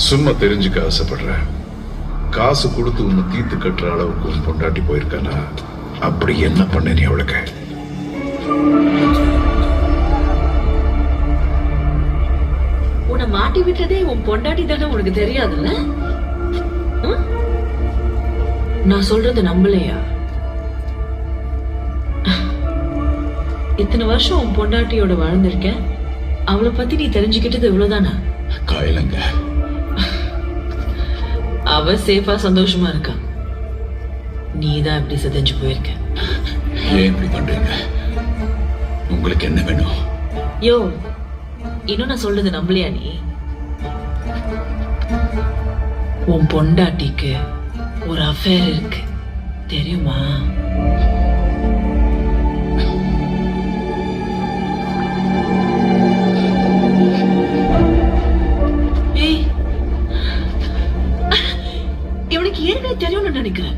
சும்மா தெரிஞ்சுக்க ஆசைப்படுறேன். காசு கொடுத்து உன்னை தீர்த்து கட்டுற அளவுக்கு உன் பொண்டாட்டி போயிருக்கானா? அப்படி என்ன பண்ண நீ அவளுக்கு? உன்னை மாட்டி விட்டதே உன் பொண்டாட்டி தானே, உனக்கு தெரியாதுல்ல? நான் சொல்றது நம்பலையா? இத்தனை வருஷம் உன் பொண்டாட்டியோட வாழ்ந்திருக்கேன், அவளை பத்தி நீ தெரிஞ்சுக்கிட்டது இவ்வளவுதானா? காயலங்க, அவ சேஃபா சந்தோஷமா இருக்கா, நீதான் இப்படி சிதைஞ்சு போயிருக்க. ஏன் இப்படி பண்றீங்க? உங்களுக்கு என்ன வேணும்? யோ, இன்னும் நான் சொல்றது நம்பலையா நீ? உன் பொண்டாட்டிக்கு ஒரு அஃபேர் இருக்கு, தெரியுமா? இவனுக்கு ஏற்கனவே தெரியும்னு நினைக்கிறேன்.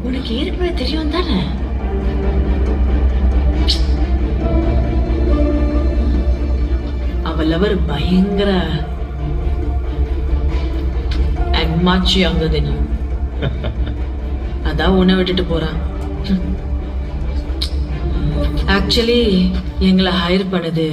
உனக்கு ஏற்கனவே தெரியும் தானே? அவள் லவர் பயங்கர அம்மாச்சி அங்கது நீ, அதான் உன்னை விட்டுட்டு போறான். ஆக்சுவலி எங்களை ஹையர் பண்ணது